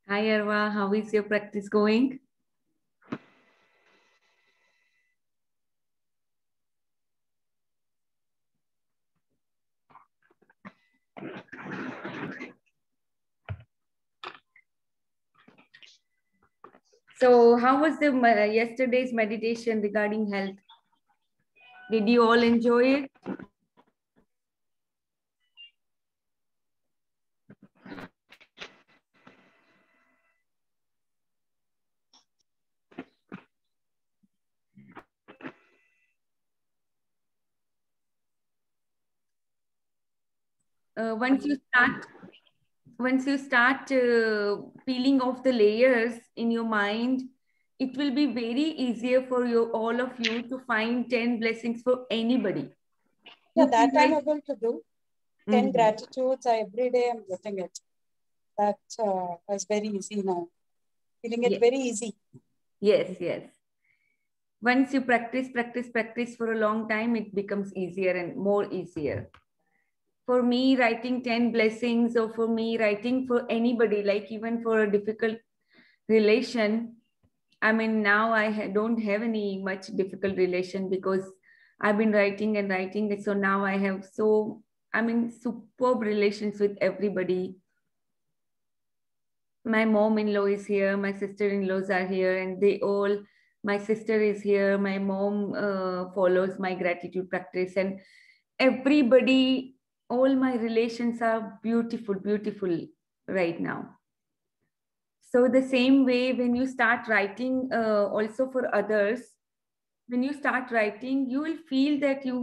Hi Arwa, how is your practice going? So, how was the yesterday's meditation regarding health? Did you all enjoy it? Once you start peeling off the layers in your mind, it will be very easier for you all of you to find 10 blessings for anybody. Yeah, that I'm able to do. 10 Mhm. gratitudes every day I'm getting it. That is very easy now. Feeling it Yes, very easy. yes. Once you practice for a long time, it becomes easier and more easier. For me, writing 10 blessings, or for me, writing for anybody, like even for a difficult relation, I mean, now don't have any much difficult relation because I've been writing and writing. So now I have superb relations with everybody. My mom-in-law is here, my sister-in-laws are here, and my sister is here, my mom follows my gratitude practice, and everybody, all my relations are beautiful right now. So the same way, when you start writing also for others, when you start writing, you will feel that you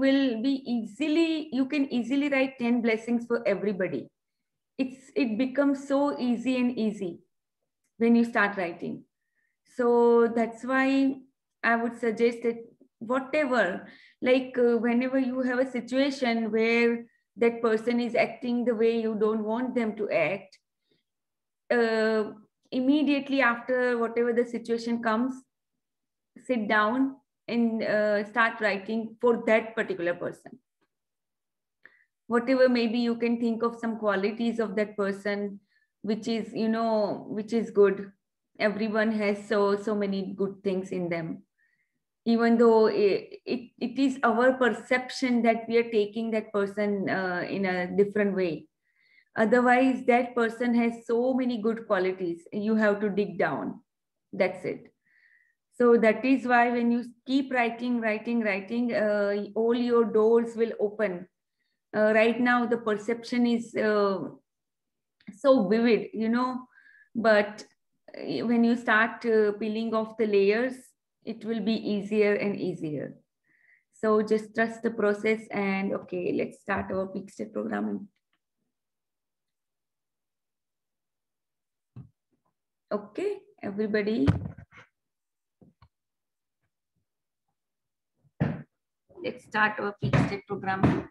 can easily write 10 blessings for everybody. It becomes so easy and easy when you start writing. So that's why I would suggest that whatever, whenever you have a situation where that person is acting the way you don't want them to act, uh, immediately after whatever the situation comes, sit down and start writing for that particular person. Whatever, maybe you can think of some qualities of that person, which is good. Everyone has so many good things in them, even though it is our perception that we are taking that person in a different way. Otherwise, that person has so many good qualities. You have to dig down. That's it. So that is why when you keep writing, all your doors will open. Right now, the perception is so vivid, but when you start peeling off the layers, it will be easier and easier. So just trust the process, and okay, let's start our peak state programming. Okay, everybody. Let's start our peak state programming.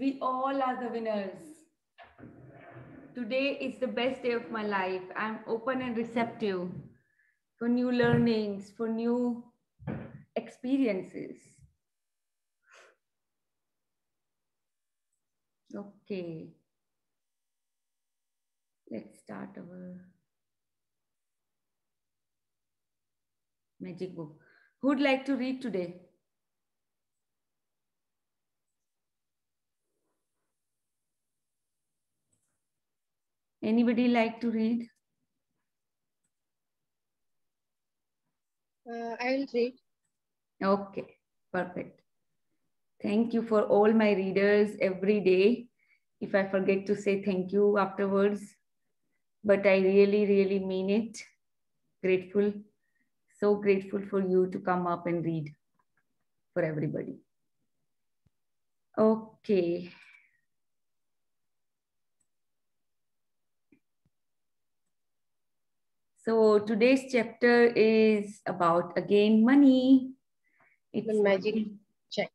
we all are the winners. Today is the best day of my life. I'm open and receptive for new learnings, for new experiences. Okay. Let's start our magic book. Who would like to read today? Anybody like to read? I will read. Okay, perfect. Thank you for all my readers every day. If I forget to say thank you afterwards, but I really, really mean it. Grateful, so grateful for you to come up and read for everybody. Okay. So today's chapter is about, again, money. It's The magic check.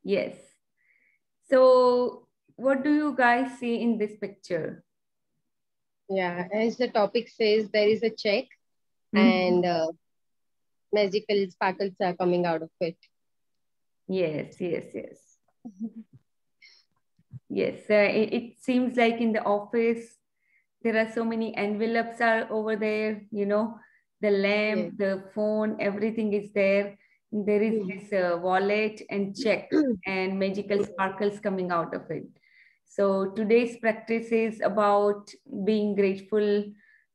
Yes. So what do you guys see in this picture? Yeah, as the topic says, there is a check and magical sparkles are coming out of it. Yes, yes, yes. Yes, it seems like in the office, there are so many envelopes are over there, you know, the lamp, the phone, everything is there. There is this wallet and check and magical sparkles coming out of it. So today's practice is about being grateful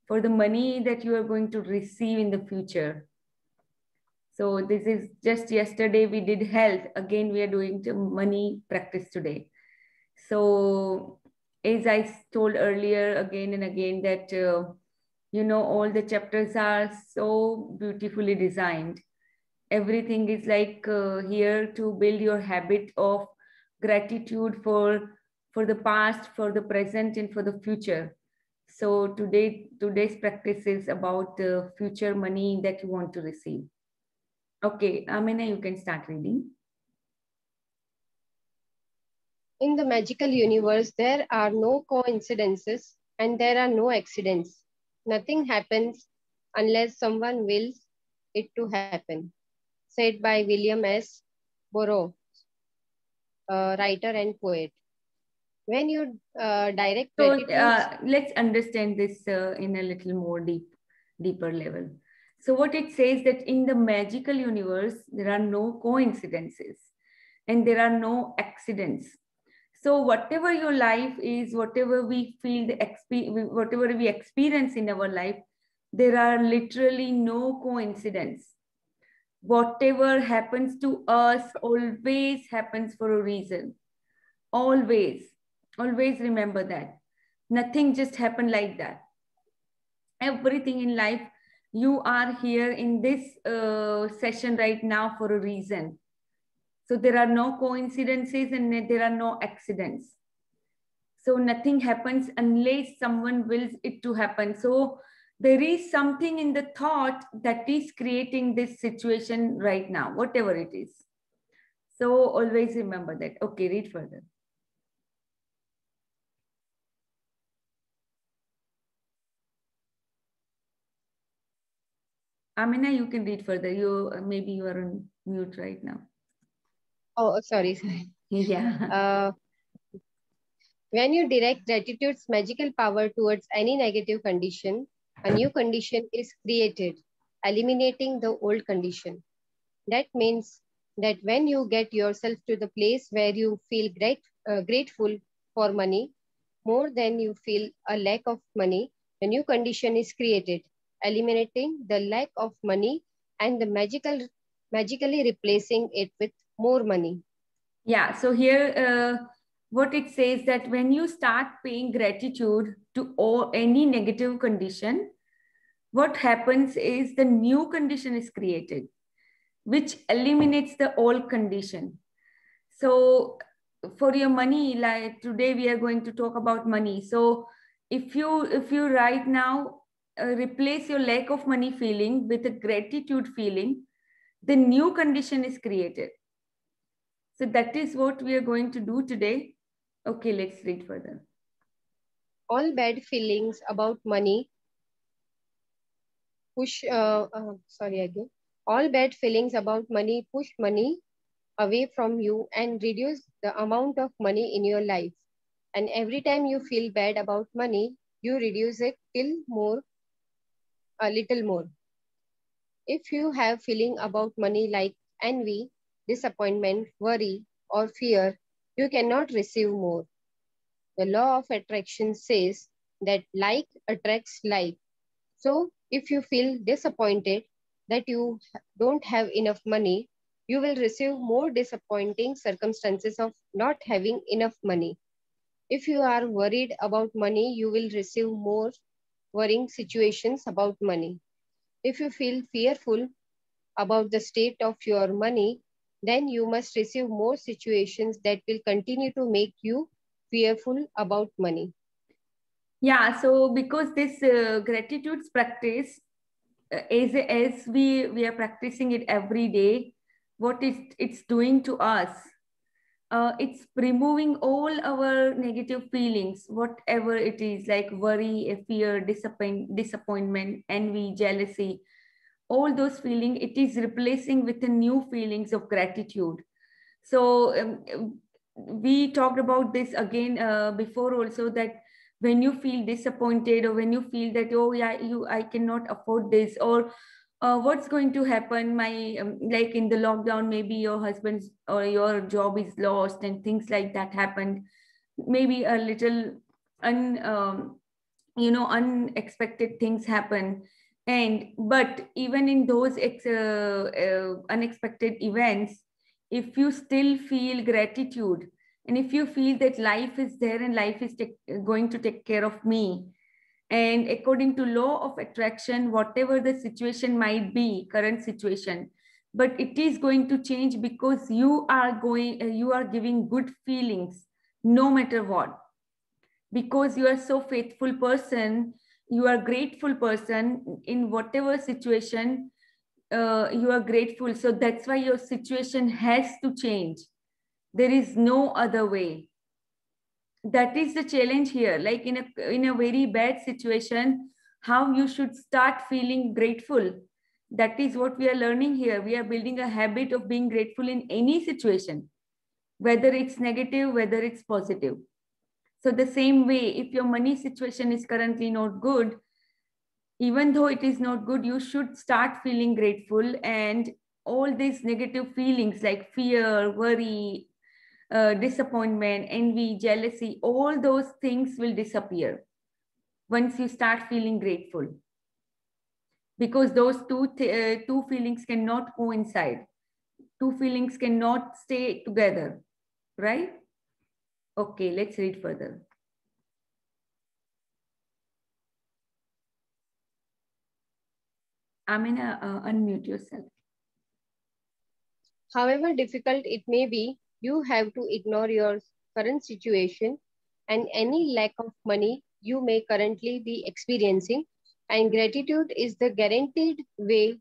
for the money that you are going to receive in the future. So this is just yesterday we did health. Again, we are doing the money practice today. So as I told earlier again and again that, you know, all the chapters are so beautifully designed. Everything is like here to build your habit of gratitude for the past, for the present, and for the future. So today's practice is about the future money that you want to receive. Okay, Amina, you can start reading. In the magical universe, there are no coincidences and there are no accidents. Nothing happens unless someone wills it to happen. Said by William S. Burroughs, writer and poet. When you direct So gratitude, let's understand this in a little more deeper level. So what it says that in the magical universe, there are no coincidences and there are no accidents. So whatever your life is, whatever we feel, whatever we experience in our life, there are literally no coincidence. Whatever happens to us always happens for a reason. Always, always remember that. Nothing just happened like that. Everything in life, you are here in this session right now for a reason. So there are no coincidences and there are no accidents. So nothing happens unless someone wills it to happen. So there is something in the thought that is creating this situation right now, whatever it is. So always remember that. Okay, read further. Amina, you can read further. Maybe you are on mute right now. oh, sorry. Yeah. When you direct gratitude's magical power towards any negative condition, a new condition is created, eliminating the old condition. That means that when you get yourself to the place where you feel grateful for money, more than you feel a lack of money, a new condition is created, eliminating the lack of money and the magically replacing it with more money. Yeah, so here what it says that when you start paying gratitude to any negative condition, what happens is the new condition is created, which eliminates the old condition. So for your money, like today we are going to talk about money. So if you right now replace your lack of money feeling with a gratitude feeling, the new condition is created. So that is what we are going to do today. Okay, let's read further. All bad feelings about money All bad feelings about money push money away from you and reduce the amount of money in your life. And every time you feel bad about money, you reduce it a little more. If you have feeling about money like envy, disappointment, worry, or fear, you cannot receive more. The law of attraction says that like attracts like. So if you feel disappointed that you don't have enough money, you will receive more disappointing circumstances of not having enough money. If you are worried about money, you will receive more worrying situations about money. If you feel fearful about the state of your money, then you must receive more situations that will continue to make you fearful about money. Yeah, so because this gratitude practice, as we are practicing it every day, what it's doing to us, it's removing all our negative feelings, whatever it is, like worry, fear, disappointment, envy, jealousy, all those feelings, it is replacing with the new feelings of gratitude. So we talked about this again before also, that when you feel disappointed, or when you feel that, oh yeah, I cannot afford this, or what's going to happen, my like in the lockdown, maybe your husband's or your job is lost and things like that happened, maybe a little unexpected things happen. And but even in those unexpected events, if you still feel gratitude, and if you feel that life is there and life is going to take care of me, and according to law of attraction, whatever the situation might be, current situation, but it is going to change, because you are giving good feelings no matter what, because you are so faithful person, you are grateful person, in whatever situation you are grateful. So that's why your situation has to change. There is no other way. That is the challenge here. Like in a very bad situation, how you should start feeling grateful. That is what we are learning here. We are building a habit of being grateful in any situation, whether it's negative, whether it's positive. So the same way, if your money situation is currently not good, even though it is not good, you should start feeling grateful, and all these negative feelings like fear, worry, disappointment, envy, jealousy, all those things will disappear once you start feeling grateful. Because those two feelings cannot coincide. Two feelings cannot stay together, right? Okay, let's read further. Amina, unmute yourself. However difficult it may be, you have to ignore your current situation and any lack of money you may currently be experiencing, and gratitude is the guaranteed way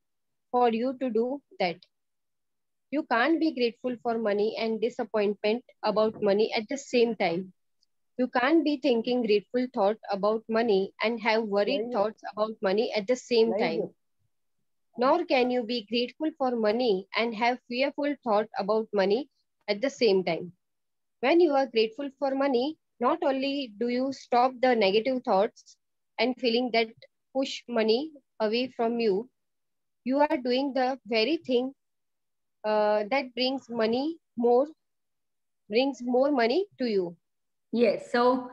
for you to do that. You can't be grateful for money and disappointment about money at the same time. You can't be thinking grateful thoughts about money and have worried thoughts about money at the same time. Nor can you be grateful for money and have fearful thoughts about money at the same time. When you are grateful for money, not only do you stop the negative thoughts and feeling that push money away from you, you are doing the very thing that brings more money to you. Yes. So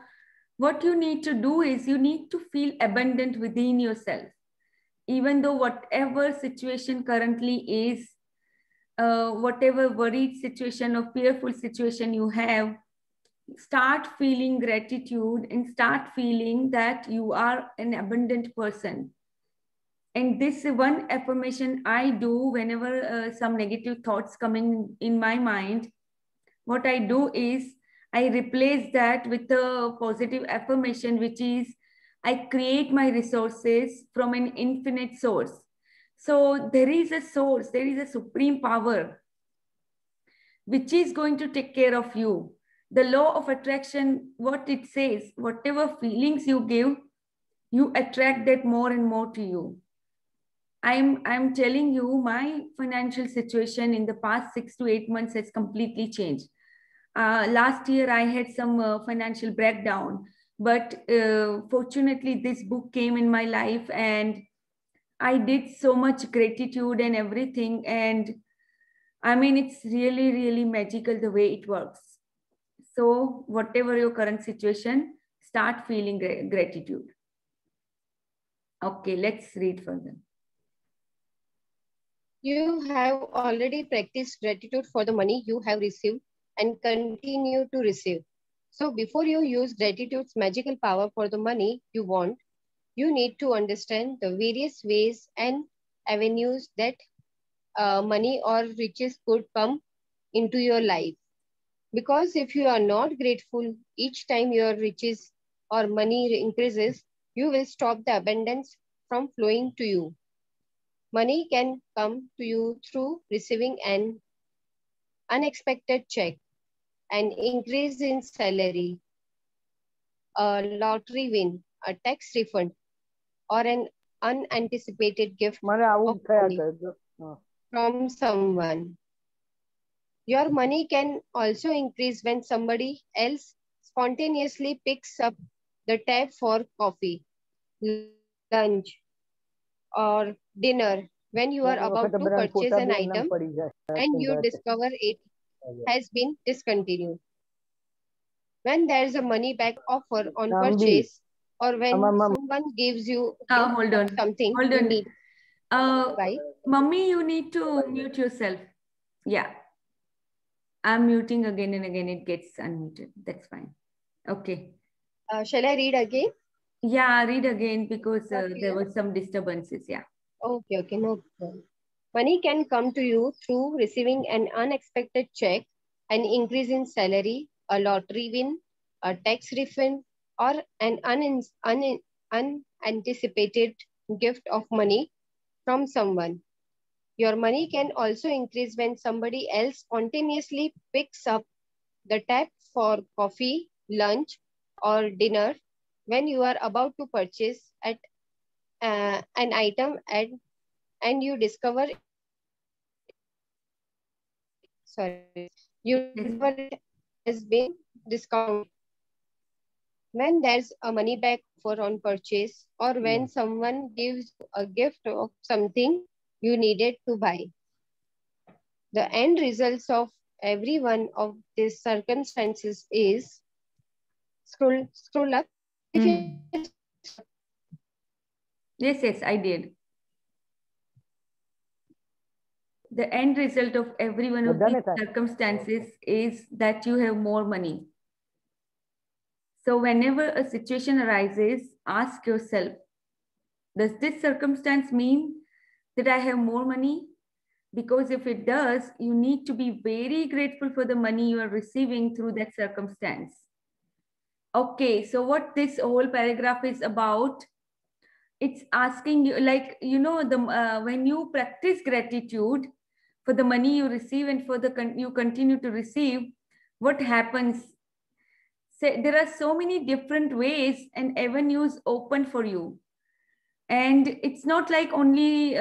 what you need to do is you need to feel abundant within yourself. Even though whatever situation currently is, whatever worried situation or fearful situation you have, start feeling gratitude and start feeling that you are an abundant person. And this one affirmation I do whenever some negative thoughts coming in my mind. What I do is I replace that with a positive affirmation, which is I create my resources from an infinite source. So there is a source, there is a supreme power which is going to take care of you. The law of attraction, what it says, whatever feelings you give, you attract that more and more to you. I'm telling you, my financial situation in the past 6 to 8 months has completely changed. Last year, I had some financial breakdown, but fortunately, this book came in my life, and I did so much gratitude and everything. And I mean, it's really, really magical the way it works. So, whatever your current situation, start feeling gratitude. Okay, let's read further. You have already practiced gratitude for the money you have received and continue to receive. So before you use gratitude's magical power for the money you want, you need to understand the various ways and avenues that money or riches could come into your life. Because if you are not grateful each time your riches or money increases, you will stop the abundance from flowing to you. Money can come to you through receiving an unexpected check, an increase in salary, a lottery win, a tax refund, or an unanticipated gift of money from someone. Your money can also increase when somebody else spontaneously picks up the tab for coffee, lunch, or dinner when you are about to purchase an item and you discover it has been discontinued. When there is a money back offer on purchase, or when someone gives you Hold on. something Hold you on. need. Right? Mummy, you need to mute yourself. Yeah. I'm muting again and again. It gets unmuted. That's fine. Okay. Shall I read again? Yeah, read again because there were some disturbances. Yeah. Okay, okay, no problem. Money can come to you through receiving an unexpected check, an increase in salary, a lottery win, a tax refund, or an unanticipated gift of money from someone. Your money can also increase when somebody else spontaneously picks up the tab for coffee, lunch, or dinner when you are about to purchase an item and you discover it has been discounted. When there's a money back offer on purchase, or when someone gives you a gift of something you needed to buy. The end results of every one of these circumstances is scroll up. Yes, I did. The end result of every one of these circumstances is that you have more money. So whenever a situation arises, ask yourself, does this circumstance mean that I have more money? Because if it does, you need to be very grateful for the money you are receiving through that circumstance. Okay, so what this whole paragraph is about, it's asking you, like, you know, when you practice gratitude for the money you receive and for you continue to receive, what happens? Say, there are so many different ways and avenues open for you. And it's not like only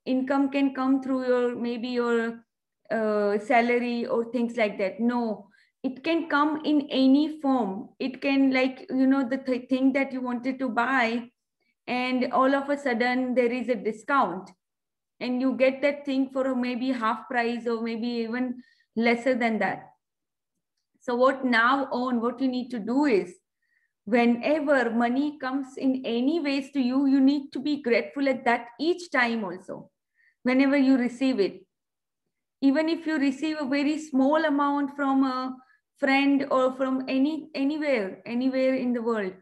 income can come through your, maybe your salary or things like that. No, it can come in any form. It can, like, you know, the thing that you wanted to buy, and all of a sudden there is a discount and you get that thing for maybe half price or maybe even lesser than that. So what you need to do is, whenever money comes in any ways to you, you need to be grateful at that each time also, whenever you receive it. Even if you receive a very small amount from a friend or from anywhere in the world,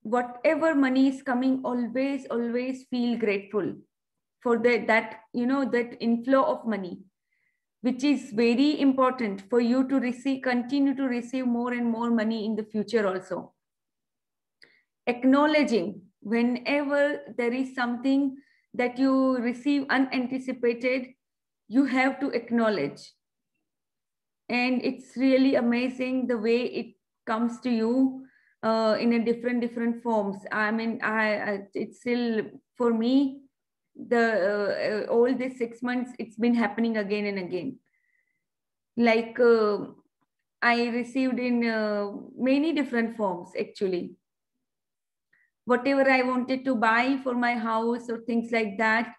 whatever money is coming, always feel grateful for that inflow of money, which is very important for you to continue to receive more and more money in the future also. Acknowledging whenever there is something that you receive unanticipated, you have to acknowledge. And it's really amazing the way it comes to you in a different forms. I mean, it's still, for me, the all these 6 months, it's been happening again and again. Like I received in many different forms, actually. Whatever I wanted to buy for my house or things like that,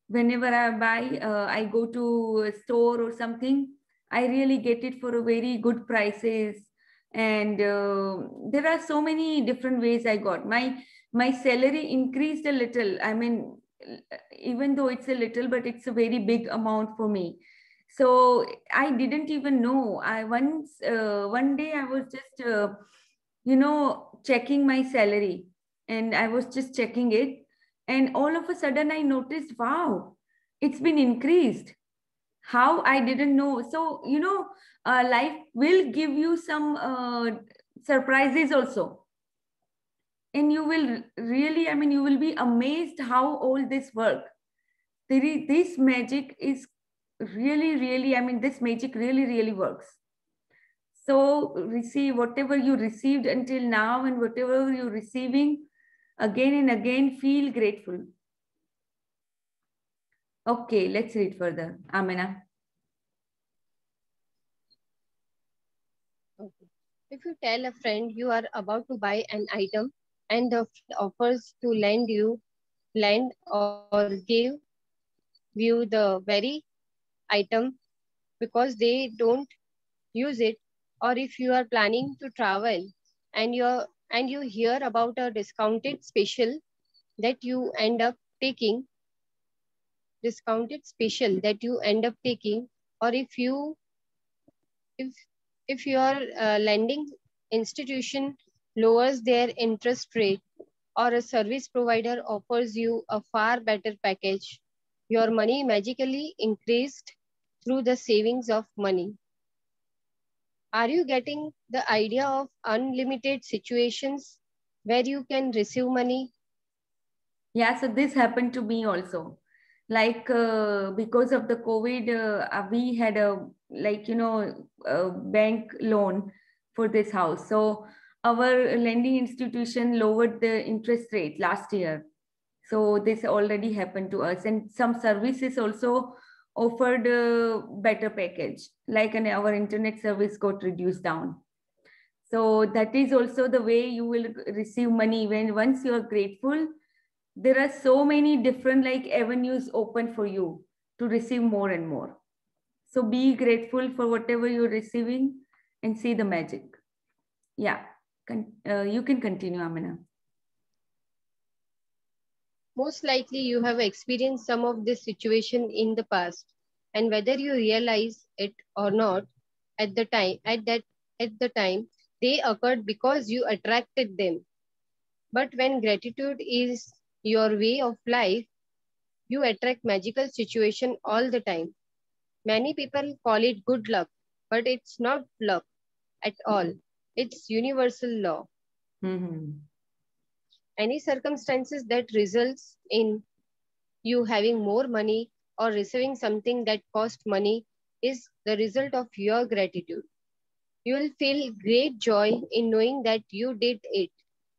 whenever I buy, I go to a store or something, I really get it for a very good prices. And there are so many different ways I got. My salary increased a little. I mean, even though it's a little, but it's a very big amount for me. So I didn't even know. I once one day I was just checking my salary, and I was just checking it, and all of a sudden I noticed, wow, it's been increased. How? I didn't know. So life will give you some surprises also, and you will really, I mean, you will be amazed how all this work. This magic is really, I mean, this magic really works. So receive whatever you received until now, and whatever you're receiving again and again, feel grateful. Okay, let's read further. Amina. Okay. If you tell a friend you are about to buy an item and the friend offers to lend or give you the very item because they don't use it, or if you are planning to travel and you hear about a that you end up taking discounted special that you end up taking, or if if your lending institution lowers their interest rate, or a service provider offers you a far better package, your money magically increased through the savings of money. Are you getting the idea of unlimited situations where you can receive money? Yeah, so this happened to me also. Like because of the COVID, we had a bank loan for this house. So our lending institution lowered the interest rate last year. So this already happened to us, and some services also offered a better package. Like our internet service got reduced down. So that is also the way you will receive money. When once you are grateful, there are so many different like avenues open for you to receive more and more. So be grateful for whatever you're receiving and see the magic. Yeah, you can continue, Amina. Most likely you have experienced some of this situation in the past, and whether you realize it or not at the time they occurred because you attracted them. But when gratitude is your way of life, you attract magical situation all the time. Many people call it good luck, but it's not luck at all. It's universal law. Mm-hmm. Any circumstances that results in you having more money or receiving something that cost money is the result of your gratitude. You will feel great joy in knowing that you did it.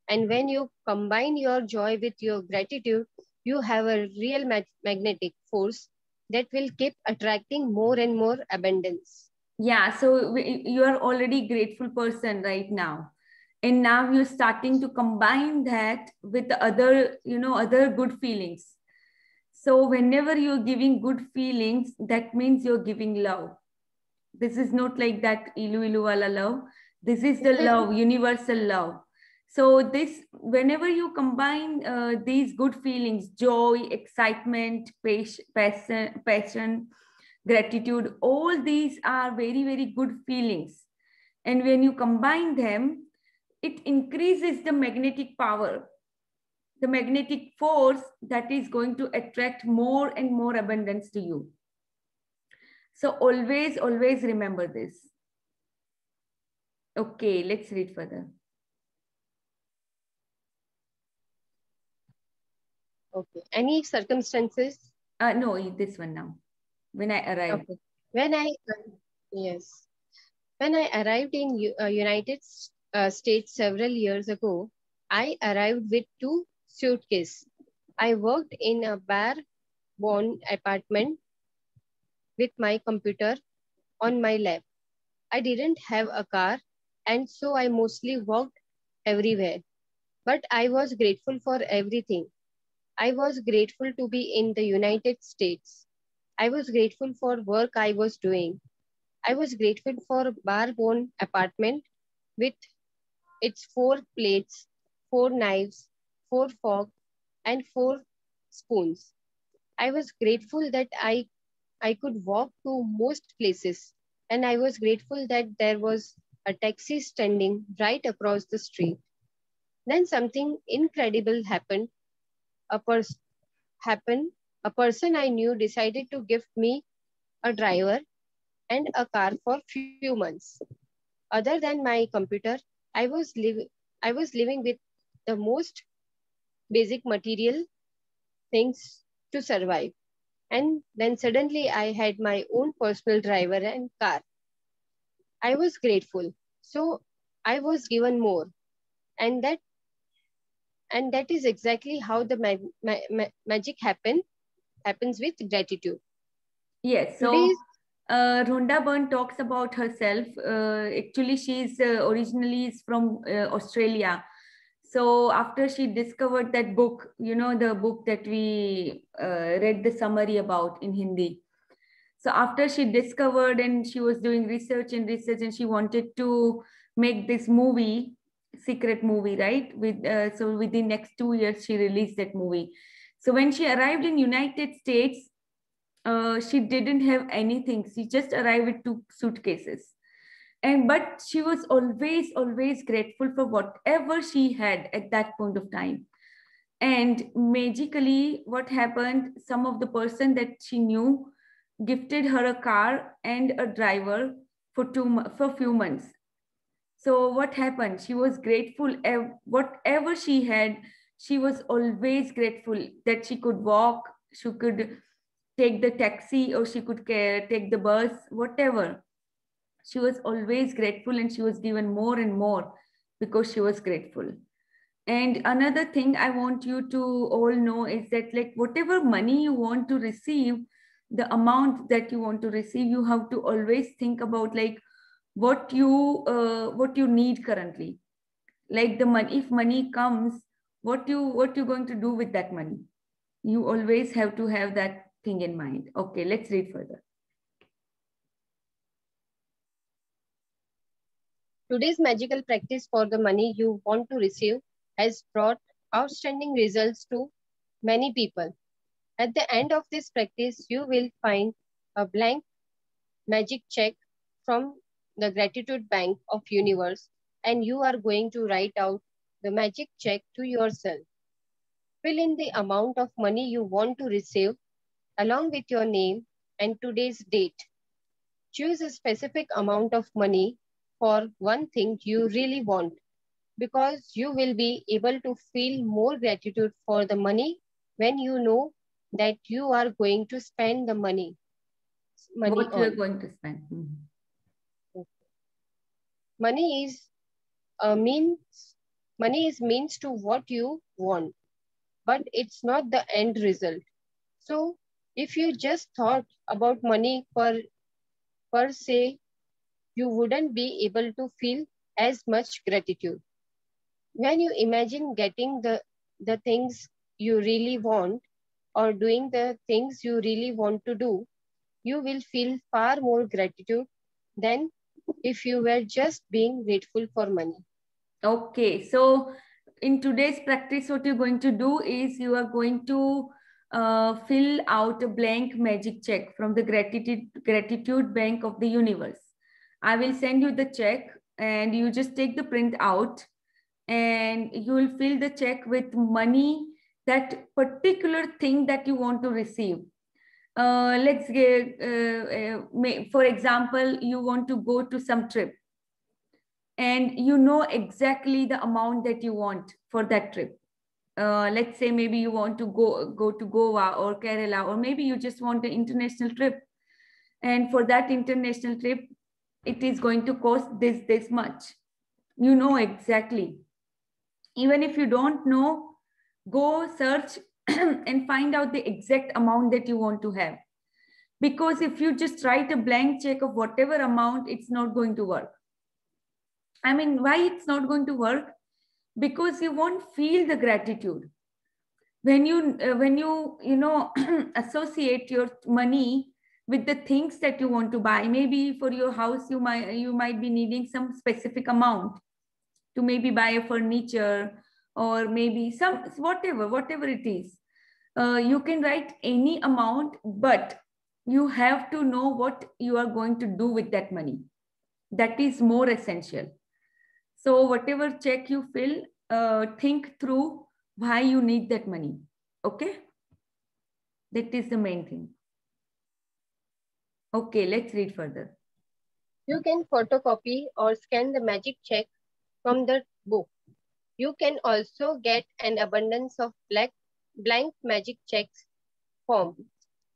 And when you combine your joy with your gratitude, you have a real magnetic force that will keep attracting more and more abundance. Yeah, so you are already grateful person right now, and now you're starting to combine that with the other good feelings. So whenever you're giving good feelings, that means you're giving love. This is not like that ilu ilu wala love. This is the love, universal love. So this, whenever you combine these good feelings, joy, excitement, passion, gratitude, all these are very good feelings. And when you combine them, it increases the magnetic power, the magnetic force that is going to attract more and more abundance to you. So always remember this. Okay, let's read further. Okay. Any circumstances? No, this one now. When I arrived. Okay. When I, yes. When I arrived in United States several years ago, I arrived with 2 suitcases. I worked in a bare-bones apartment with my computer on my lap. I didn't have a car, and so I mostly walked everywhere. But I was grateful for everything. I was grateful to be in the United States. I was grateful for work I was doing. I was grateful for a bare-bone apartment with its 4 plates, 4 knives, 4 forks, and 4 spoons. I was grateful that I could walk to most places, and I was grateful that there was a taxi standing right across the street. Then something incredible happened. A person happened. A person I knew decided to gift me a driver and a car for few months. Other than my computer, I was living with the most basic material things to survive. And then suddenly I had my own personal driver and car. I was grateful. So I was given more. And that is exactly how the magic happens with gratitude. Yes. So Today's Rhonda Byrne talks about herself. Actually, she's originally is from Australia. So after she discovered that book, you know, the book that we read the summary about in Hindi. So after she discovered and she was doing research and she wanted to make this movie, secret movie, right? So within next 2 years, she released that movie. So when she arrived in United States, she didn't have anything. She just arrived with 2 suitcases. And but she was always grateful for whatever she had at that point of time. And magically, what happened? Some of the person that she knew gifted her a car and a driver for for few months. So what happened? She was grateful. Whatever she had, she was always grateful that she could walk, she could take the taxi, or she could take the bus, whatever. She was always grateful, and she was given more and more because she was grateful. And another thing I want you to all know is that, like, whatever money you want to receive, the amount that you want to receive, you have to always think about, like, what you need currently. Like the money, if money comes, what you going to do with that money? You always have to have that thing in mind. Okay, let's read further. Today's magical practice for the money you want to receive has brought outstanding results to many people. At the end of this practice, you will find a blank magic check from the Gratitude Bank of Universe, and you are going to write out the magic check to yourself. Fill in the amount of money you want to receive along with your name and today's date. Choose a specific amount of money for one thing you really want, because you will be able to feel more gratitude for the money when you know that you are going to spend the money What you are on. going to spend. Money is a means money is means to what you want, but it's not the end result. So if you just thought about money per se, you wouldn't be able to feel as much gratitude. When you imagine getting the things you really want or doing the things you really want to do, you will feel far more gratitude than if you were just being grateful for money. Okay, so in today's practice, what you're going to do is you are going to fill out a blank magic check from the gratitude bank of the universe. I will send you the check, and you just take the print out, and you will fill the check with money, that particular thing that you want to receive. Let's get, for example, you want to go to some trip, and you know exactly the amount that you want for that trip. Let's say maybe you want to go to Goa or Kerala, or maybe you just want an international trip. And for that international trip, it is going to cost this much. You know exactly. Even if you don't know, go search and find out the exact amount that you want to have. Because if you just write a blank check of whatever amount, it's not going to work. I mean, why it's not going to work? Because you won't feel the gratitude. When you associate your money with the things that you want to buy, maybe for your house, you might be needing some specific amount to maybe buy a furniture, or maybe some whatever it is. You can write any amount, but you have to know what you are going to do with that money. That is more essential. So whatever check you fill, think through why you need that money. Okay, that is the main thing. Okay, let's read further. You can photocopy or scan the magic check from the book. You can also get an abundance of blank magic checks form.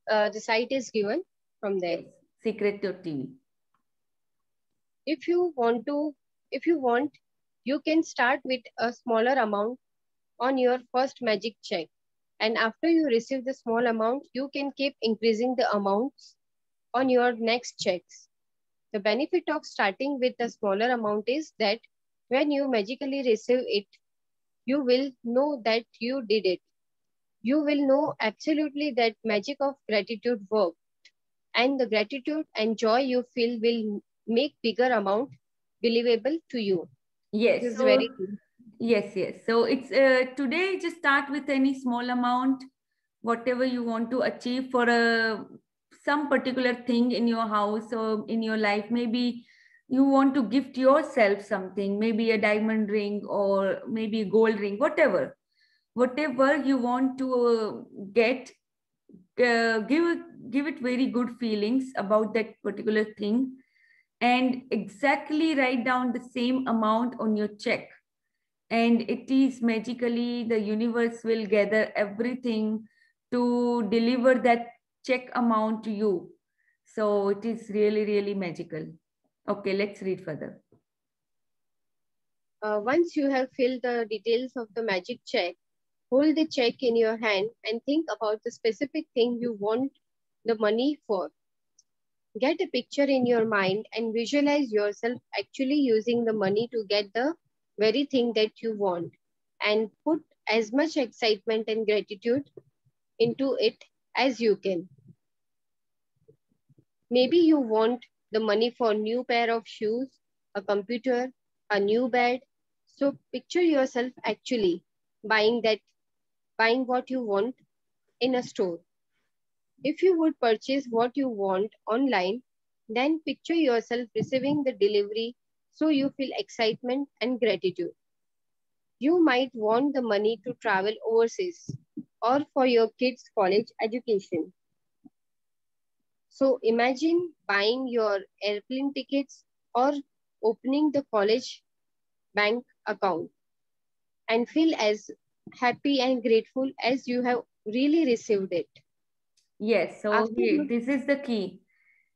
The site is given from there. Yes, Secret.tv. If you want, you can start with a smaller amount on your first magic check. And after you receive the small amount, you can keep increasing the amounts on your next checks. The benefit of starting with a smaller amount is that when you magically receive it, you will know that you did it. You will know absolutely that magic of gratitude worked. And the gratitude and joy you feel will make bigger amount believable to you. Yes. This is So, very good. yes. So it's today, just start with any small amount, whatever you want to achieve for some particular thing in your house or in your life. Maybe you want to gift yourself something, maybe a diamond ring or maybe a gold ring, whatever you want to get. Give it very good feelings about that particular thing, and exactly write down the same amount on your check, and it is magically the universe will gather everything to deliver that check amount to you. So it is really magical. Okay, let's read further. Once you have filled the details of the magic check, hold the check in your hand and think about the specific thing you want the money for. Get a picture in your mind and visualize yourself actually using the money to get the very thing that you want, and put as much excitement and gratitude into it as you can. Maybe you want the money for a new pair of shoes, a computer, a new bed. So picture yourself actually buying what you want in a store. If you would purchase what you want online, then picture yourself receiving the delivery so you feel excitement and gratitude. You might want the money to travel overseas or for your kids' college education. So imagine buying your airplane tickets or opening the college bank account and feel as happy and grateful as you have really received it. Yes, so this is the key.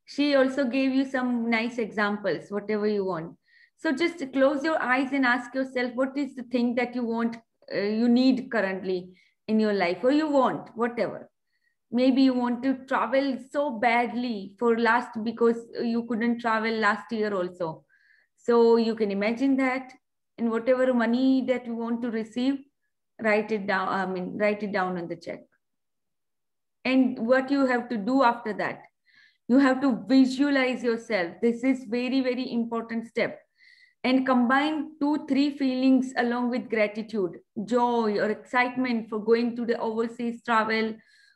She also gave you some nice examples, whatever you want. So just close your eyes and ask yourself, what is the thing that you want, you need currently in your life, or you want, whatever. Maybe you want to travel so badly because you couldn't travel last year also. So you can imagine that, and whatever money that you want to receive, write it down. Write it down on the check. And what you have to do after that, you have to visualize yourself. This is very important step, and combine 2-3 feelings along with gratitude, joy or excitement for going to the overseas travel,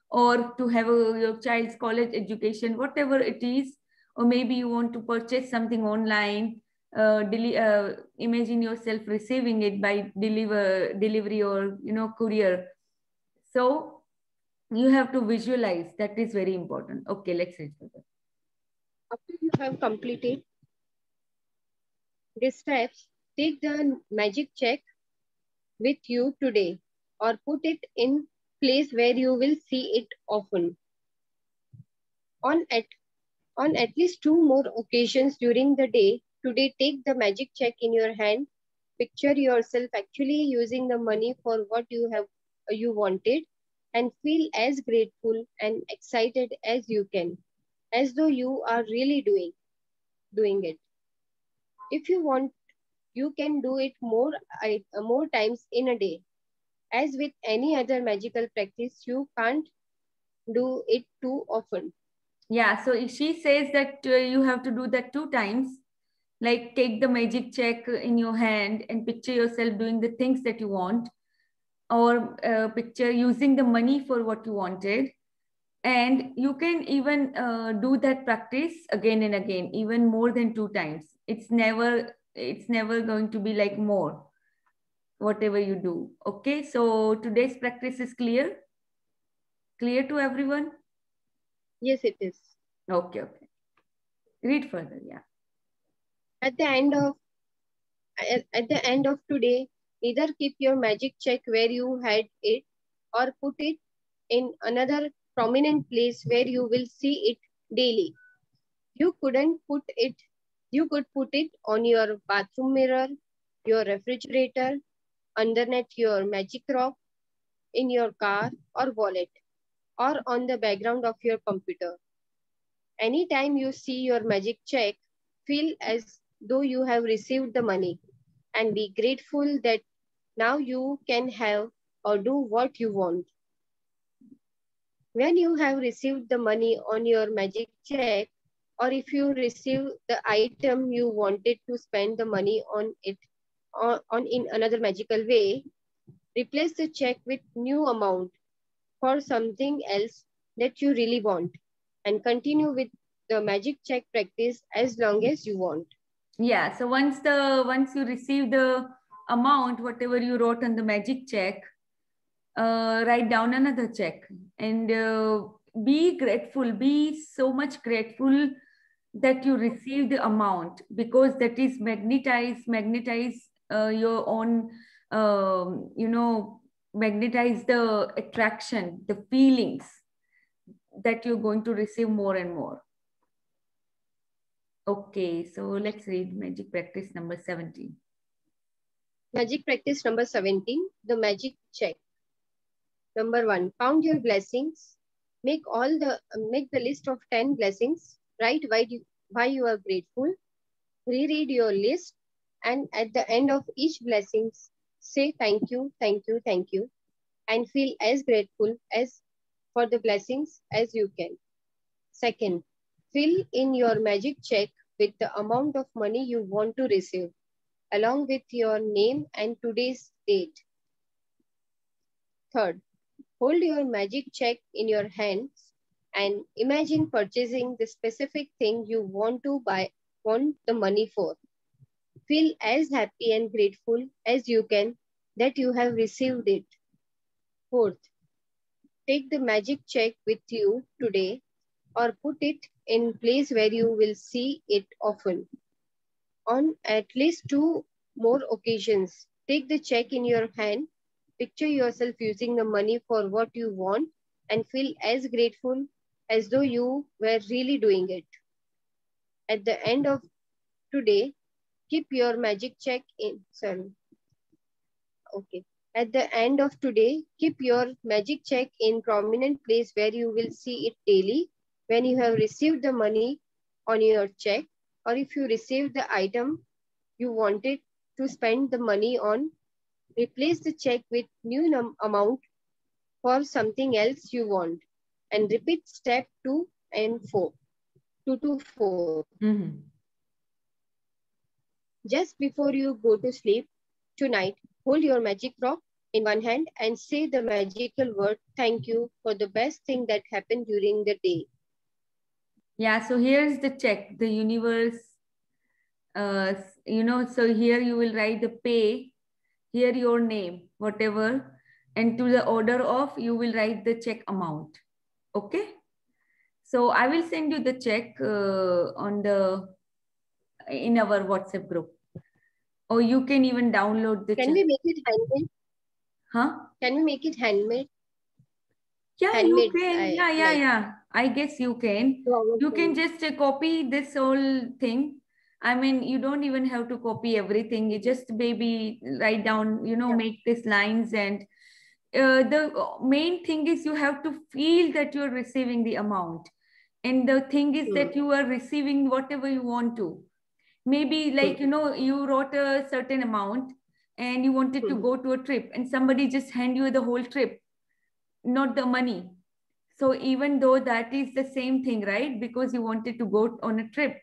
or to have your child's college education, whatever it is. Or maybe you want to purchase something online. Imagine yourself receiving it by delivery or courier. So you have to visualize. That is very important. Okay, let's read further. After you have completed these steps, take the magic check with you today or put it in place where you will see it often. On at On at least 2 more occasions during the day, today take the magic check in your hand. Picture yourself actually using the money for what you wanted, and feel as grateful and excited as you can, as though you are really doing it. If you want, you can do it more times in a day. As with any other magical practice, you can't do it too often. Yeah, so if she says that you have to do that 2 times, like take the magic check in your hand and picture yourself doing the things that you want, or picture using the money for what you wanted. And you can even do that practice again and again, even more than 2 times. It's never going to be like more, whatever you do. Okay, so today's practice is clear to everyone? Yes, it is. Okay. Read further. Yeah. At the end of today, either keep your magic check where you had it, or put it in another prominent place where you will see it daily. You could put it on your bathroom mirror, your refrigerator, underneath your magic rock, in your car or wallet, or on the background of your computer. Anytime you see your magic check, feel as though you have received the money, and be grateful that now you can have or do what you want. When you have received the money on your magic check, or if you receive the item you wanted to spend the money on it on in another magical way, replace the check with new amount for something else that you really want, and continue with the magic check practice as long as you want. Yeah, so once you receive the amount, whatever you wrote on the magic check, write down another check, and be grateful, be so much grateful that you receive the amount, because that is magnetize your own, magnetize the attraction, the feelings that you're going to receive more and more. Okay, so let's read magic practice number 17. Magic practice number 17, the magic check. Number 1, count your blessings. Make the list of 10 blessings. Write why you are grateful. Reread your list, and at the end of each blessing, say thank you, thank you, thank you, and feel as grateful as for the blessings as you can. Second, fill in your magic check with the amount of money you want to receive, along with your name and today's date. Third, hold your magic check in your hands and imagine purchasing the specific thing you want the money for. Feel as happy and grateful as you can that you have received it. Fourth, take the magic check with you today, or put it in place where you will see it often. On at least 2 more occasions, take the check in your hand, picture yourself using the money for what you want, and feel as grateful as though you were really doing it. At the end of today, keep your magic check in, At the end of today, keep your magic check in prominent place where you will see it daily when you have received the money on your check, or if you received the item you wanted to spend the money on. Replace the check with new amount for something else you want, and repeat step 2 and 4. 2 to 4. Mm-hmm. Just before you go to sleep tonight, hold your magic rock in one hand and say the magical word, thank you, for the best thing that happened during the day. Yeah, so here's the check, the universe, so here you will write the pay, here your name, whatever, and to the order of, you will write the check amount. Okay? So I will send you the check in our WhatsApp group. Or you can even download the check. Can we make it handmade? Huh? Can we make it handmade? Yeah, handmade, you can. Yeah. I guess you can. You can just copy this whole thing. I mean, you don't even have to copy everything. You just maybe write down, make these lines. And the main thing is you have to feel that you're receiving the amount. And the thing is that you are receiving whatever you want to. Maybe like, you wrote a certain amount and you wanted to go to a trip and somebody just hand you the whole trip, not the money. So even though that is the same thing, right? Because you wanted to go on a trip.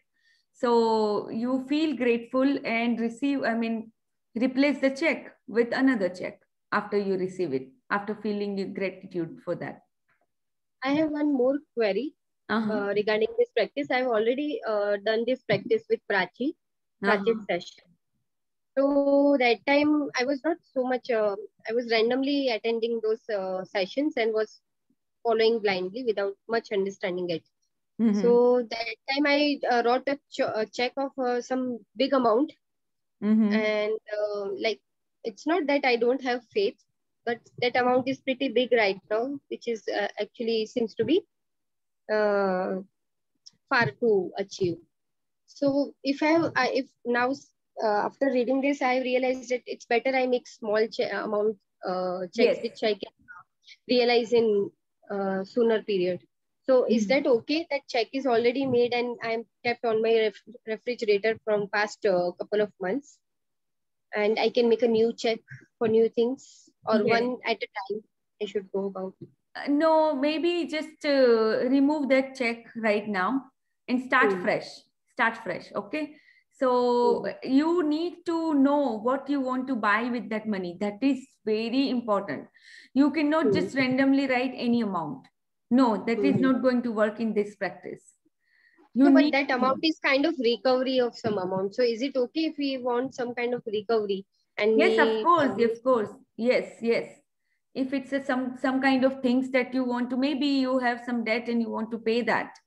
So you feel grateful and replace the check with another check after you receive it, after feeling your gratitude for that. I have one more query regarding this practice. I've already done this practice with Prachi's session. So that time I was not so much, I was randomly attending those sessions and was following blindly without much understanding it. So that time I wrote a check of some big amount. And like, it's not that I don't have faith, but that amount is pretty big right now, which is actually seems to be far to achieve. So if now after reading this, I realized that it's better I make small amount checks, which I can realize in sooner period. So is that okay? That check is already made and I'm kept on my refrigerator from past couple of months, and I can make a new check for new things, or one at a time I should go about? No, maybe just remove that check right now and start fresh. Start fresh, okay? So you need to know what you want to buy with that money. That is very important. You cannot just randomly write any amount. No, that is not going to work in this practice. But that amount is kind of recovery of some amount. So is it okay if we want some kind of recovery? And yes, of course. Yes. If it's some kind of things that you want to, maybe you have some debt and you want to pay that.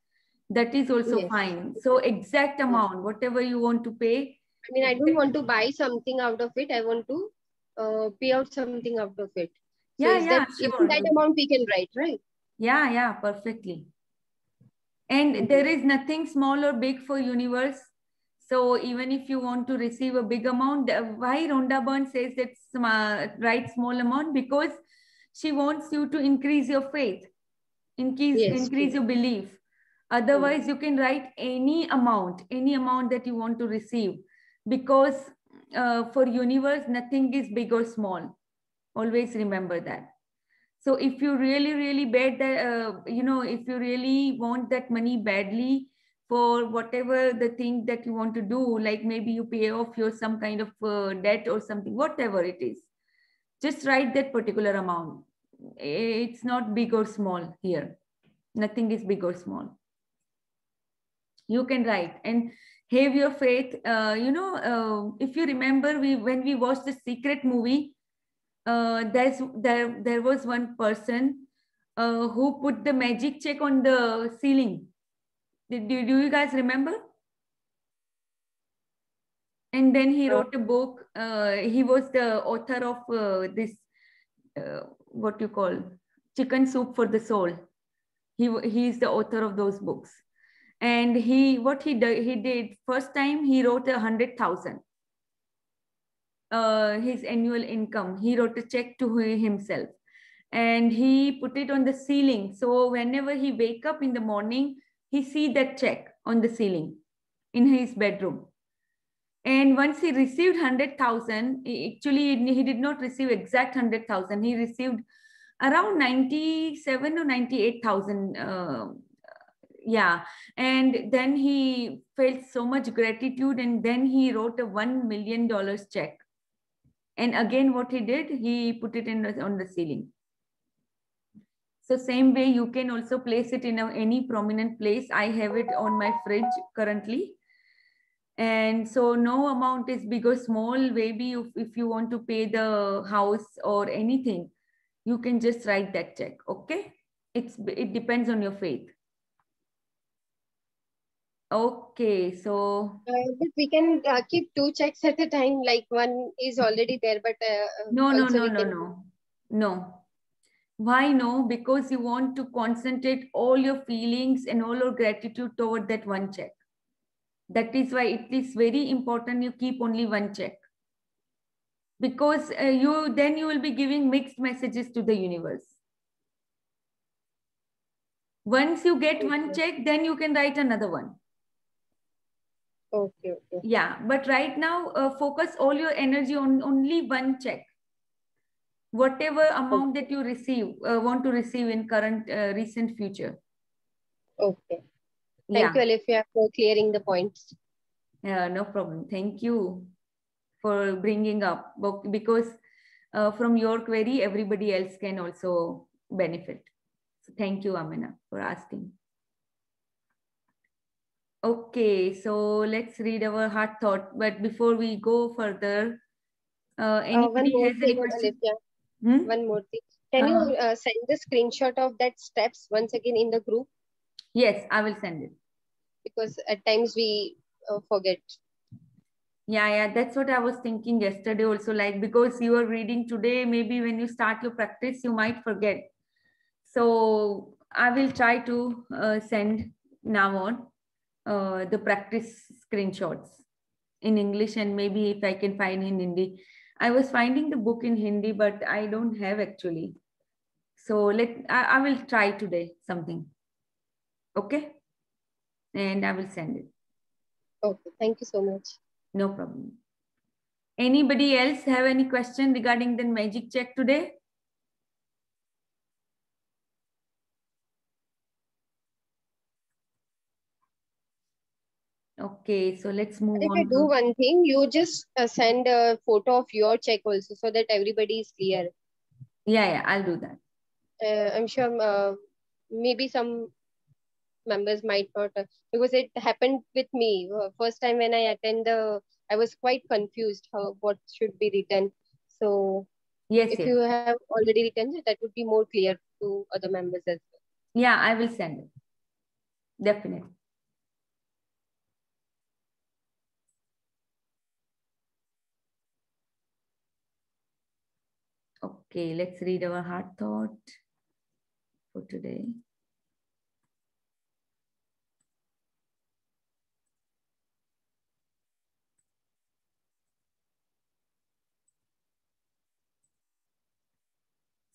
That is also fine. So exact amount, whatever you want to pay. I mean, I don't want to buy something out of it. I want to pay out something out of it. So sure. Even that amount we can write, right? Yeah, perfectly. And there is nothing small or big for universe. So even if you want to receive a big amount, why Rhonda Byrne says that write small amount? Because she wants you to increase your faith, increase your belief. Otherwise, you can write any amount that you want to receive, because for universe, nothing is big or small. Always remember that. So if you really bad that, if you really want that money badly for whatever the thing that you want to do, like maybe you pay off your some kind of debt or something, whatever it is, just write that particular amount. It's not big or small here. Nothing is big or small. You can write and have your faith. If you remember, when we watched the Secret movie, there was one person who put the magic check on the ceiling. Do you guys remember? And then he wrote a book. He was the author of this, what you call, Chicken Soup for the Soul. He is the author of those books. And he did first time he wrote 100,000. His annual income. He wrote a check to himself and he put it on the ceiling. So whenever he wake up in the morning, he see that check on the ceiling in his bedroom. And once he received 100,000, actually he did not receive exact 100,000. He received around 97 or 98,000. And then he felt so much gratitude, and then he wrote a $1 million check. And again, what he did, he put it on the ceiling. So same way, you can also place it in any prominent place. I have it on my fridge currently. And so no amount is big or small. Maybe if you want to pay the house or anything, you can just write that check, okay? It depends on your faith. Okay, so but we can keep two checks at a time. Like one is already there, but no. Why no? Because you want to concentrate all your feelings and all your gratitude toward that one check. That is why it is very important you keep only one check. Because then you will be giving mixed messages to the universe. Once you get one check, then you can write another one. Okay. Yeah, but right now, focus all your energy on only one check. Whatever amount that you receive, want to receive in current, recent future. Okay. Thank you, Alethea, for clearing the points. Yeah, no problem. Thank you for bringing up, because from your query, everybody else can also benefit. So thank you, Amina, for asking. Okay, so let's read our heart thought. But before we go further, anybody has any question? Alethea, one more thing. Can you send the screenshot of that steps once again in the group? Yes, I will send it. Because at times we forget. Yeah, that's what I was thinking yesterday also, like, because you are reading today, maybe when you start your practice, you might forget. So I will try to send now on the practice screenshots in English, and maybe if I can find in Hindi. I was finding the book in Hindi, but I don't have actually. So I will try today something. Okay? And I will send it. Okay, thank you so much. No problem. Anybody else have any question regarding the magic check today? Okay, so let's move If on. you do one thing, you just send a photo of your check also, so that everybody is clear. Yeah, I'll do that. I'm sure maybe some members might not, because it happened with me. First time when I I was quite confused what should be written. So Yes, if you have already written it, that would be more clear to other members as well. Yeah, I will send it. Definitely. Okay, let's read our heart thought for today.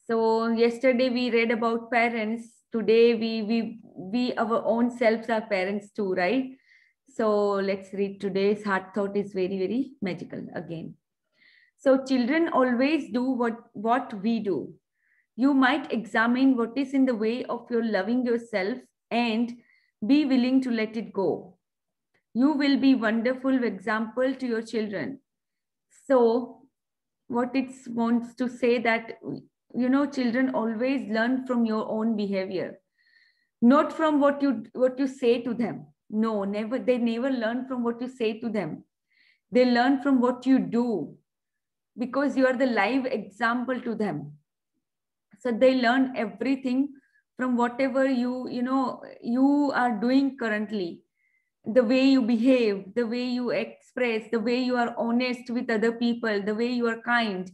So yesterday we read about parents. Today we our own selves are parents too, right? So let's read today's heart thought. Is very, very magical again. So children always do what we do. You might examine what is in the way of your loving yourself and be willing to let it go. You will be wonderful example to your children. So what it wants to say that, children always learn from your own behavior, not from what you say to them. No, never. They never learn from what you say to them. They learn from what you do, because you are the live example to them. So they learn everything from whatever you are doing currently. The way you behave, the way you express, the way you are honest with other people, the way you are kind,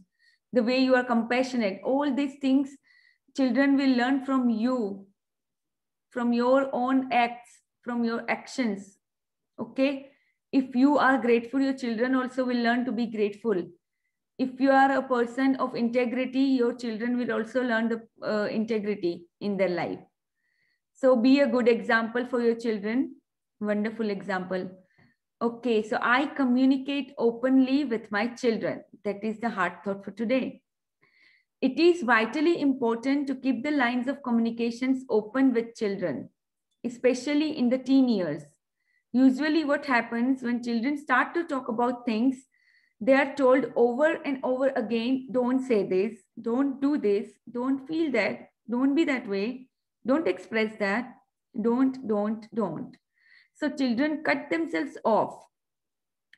the way you are compassionate, all these things children will learn from you, from your own acts, from your actions. Okay? If you are grateful, your children also will learn to be grateful. If you are a person of integrity, your children will also learn the integrity in their life. So be a good example for your children. Wonderful example. Okay, so I communicate openly with my children. That is the heart thought for today. It is vitally important to keep the lines of communications open with children, especially in the teen years. Usually what happens when children start to talk about things, they are told over and over again, don't say this, don't do this, don't feel that, don't be that way, don't express that, don't. So children cut themselves off.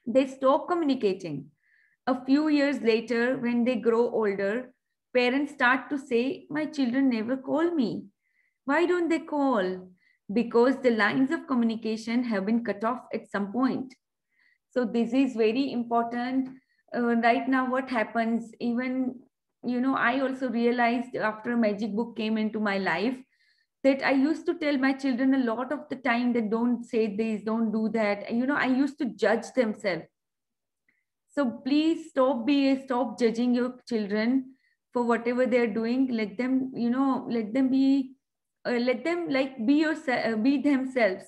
They stop communicating. A few years later, when they grow older, parents start to say, my children never call me. Why don't they call? Because the lines of communication have been cut off at some point. So this is very important. Right now, what happens, even, I also realized after a magic book came into my life that I used to tell my children a lot of the time that don't say this, don't do that. And, I used to judge themselves. So please stop judging your children for whatever they're doing. Let them, let them be, let them like be yourself, be themselves.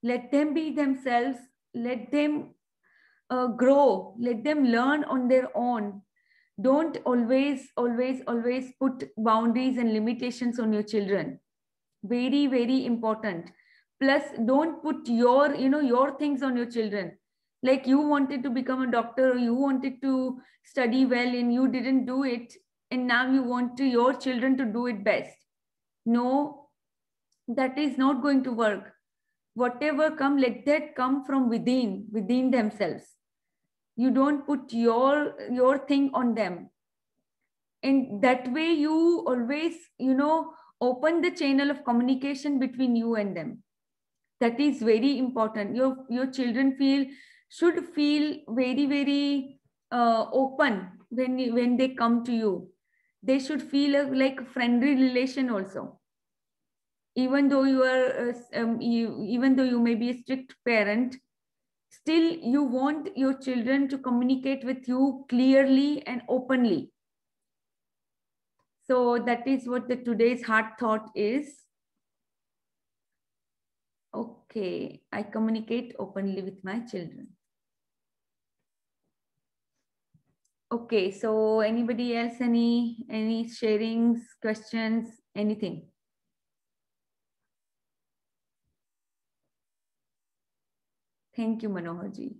Let them be themselves. Let them grow. Let them learn on their own. Don't always put boundaries and limitations on your children. Very, very important. Plus, don't put your things on your children. Like you wanted to become a doctor, or you wanted to study well and you didn't do it, and now you want your children to do it best. No, that is not going to work. Whatever come, let that come from within themselves. You don't put your thing on them. And that way you always, open the channel of communication between you and them. That is very important. Your children should feel very, very open when they come to you. They should feel like a friendly relation also. Even though even though you may be a strict parent, still you want your children to communicate with you clearly and openly. So that is what the today's heart thought is. Okay, I communicate openly with my children. Okay, so anybody else, any sharings, questions, anything? Thank you, Manoharji.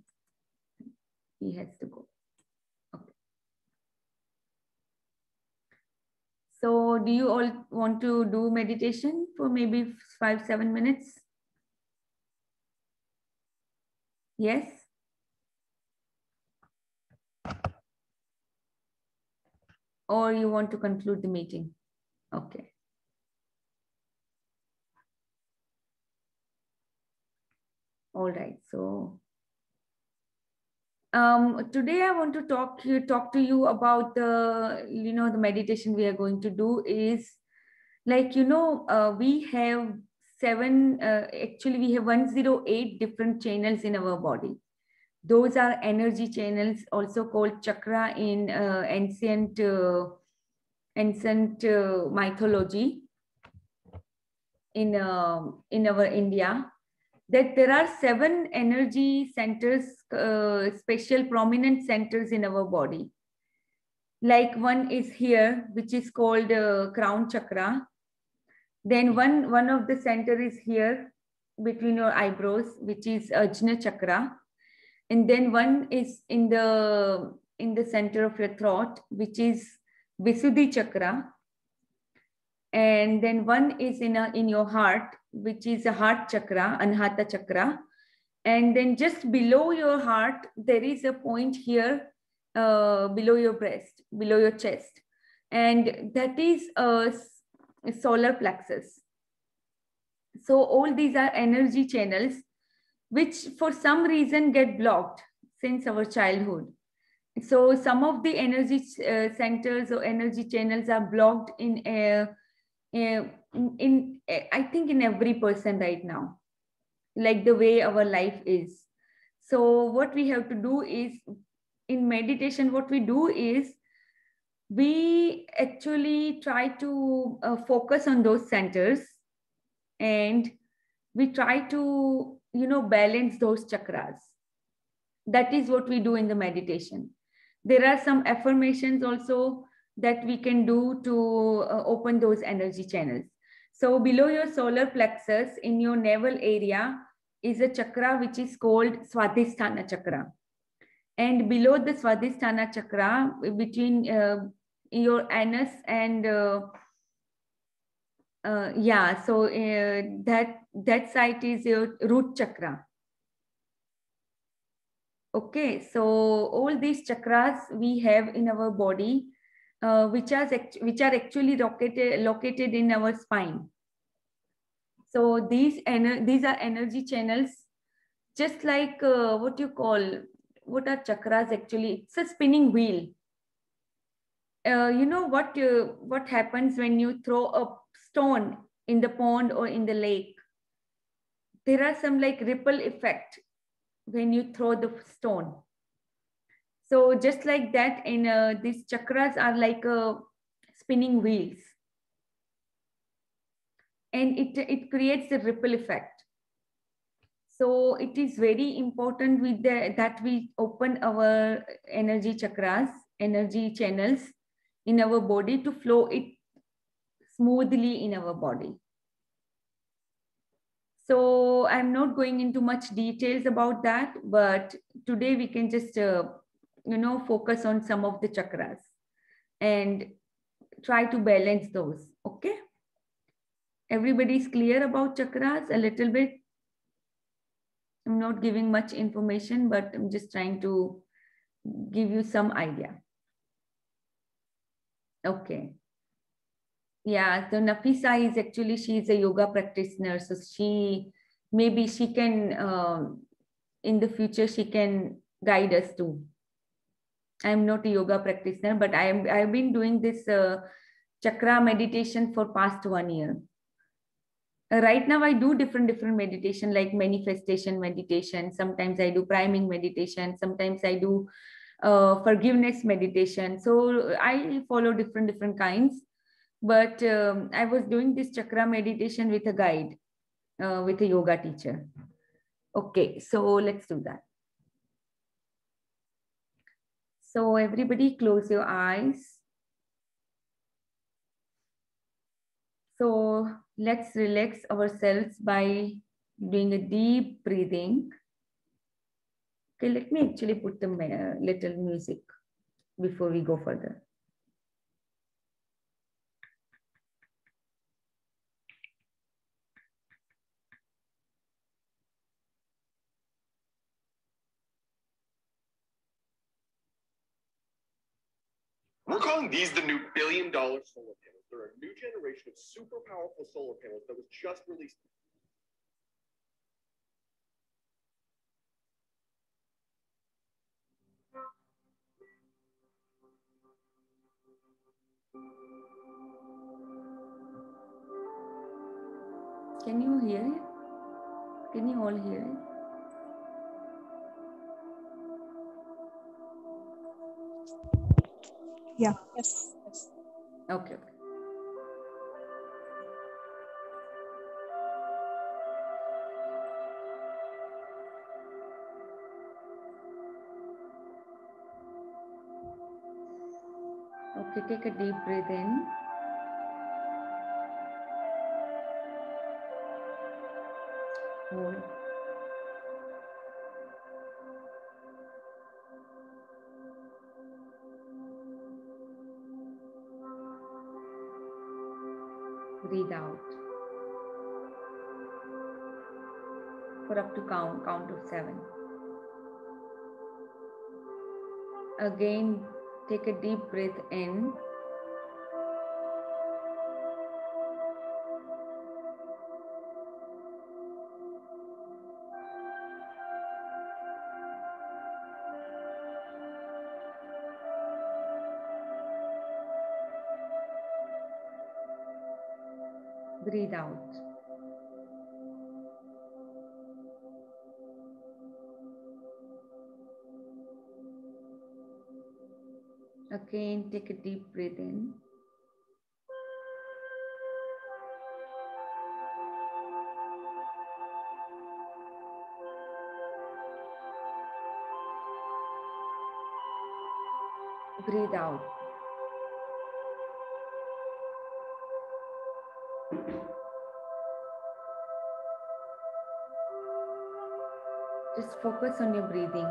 He has to go. Okay. So do you all want to do meditation for maybe 5-7 minutes? Yes? Or you want to conclude the meeting? Okay. All right. So today I want to talk to you about the meditation we are going to do is like, we have actually we have 108 different channels in our body. Those are energy channels, also called chakra in ancient mythology in our India. That there are 7 energy centers, special prominent centers in our body. Like one is here, which is called crown chakra. Then one of the center is here between your eyebrows, which is Ajna chakra. And then one is in the center of your throat, which is Visuddhi chakra. And then one is in your heart, which is a heart chakra, Anahata chakra. And then just below your heart, there is a point here, below your breast, below your chest. And that is a solar plexus. So all these are energy channels, which for some reason get blocked since our childhood. So some of the energy centers or energy channels are blocked in I think in every person right now, like the way our life is. So what we have to do is, in meditation, what we do is we actually try to focus on those centers, and we try to balance those chakras. That is what we do in the meditation. There are some affirmations also that we can do to open those energy channels. So below your solar plexus in your navel area is a chakra which is called Swadhisthana chakra. And below the Swadhisthana chakra, between your anus and that site is your root chakra. Okay, so all these chakras we have in our body, which are actually located in our spine. So these are energy channels, just like what are chakras actually? It's a spinning wheel. you know what happens when you throw a stone in the pond or in the lake? There are some like ripple effect when you throw the stone. So just like that, in these chakras are like spinning wheels, and it creates a ripple effect. So it is very important that we open our energy chakras, energy channels in our body to flow it smoothly in our body. So I'm not going into much details about that, but today we can just focus on some of the chakras and try to balance those. Okay, everybody's clear about chakras a little bit? I'm not giving much information, but I'm just trying to give you some idea. Okay. Yeah, so Nafisa is actually, she's a yoga practitioner. So maybe she can, in the future, she can guide us too. I'm not a yoga practitioner, but I've been doing this chakra meditation for past 1 year. Right now I do different meditation, like manifestation meditation. Sometimes I do priming meditation. Sometimes I do forgiveness meditation. So I follow different kinds. But I was doing this chakra meditation with a guide, with a yoga teacher. Okay, so let's do that. So everybody close your eyes. So let's relax ourselves by doing a deep breathing. Okay, let me actually put the little music before we go further. We're calling these the new $1 billion solar panels. They're a new generation of super powerful solar panels that was just released. Can you hear it? Can you all hear it? Yeah. Yes. Yes. Okay. Okay, take a deep breath in. Hold. Breathe out. For up to count of 7. Again, take a deep breath in. Breathe out. Again, take a deep breath in. Breathe out. Just focus on your breathing.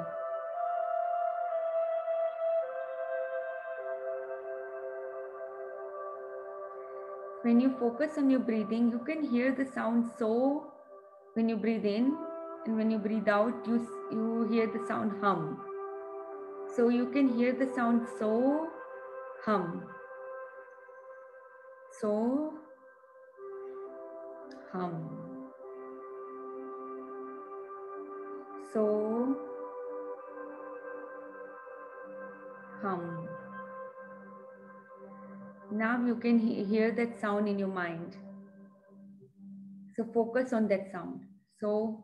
When you focus on your breathing, you can hear the sound so when you breathe in, and when you breathe out, you hear the sound hum. So you can hear the sound so, hum. So, hum. So, hum. Now you can hear that sound in your mind. So focus on that sound. So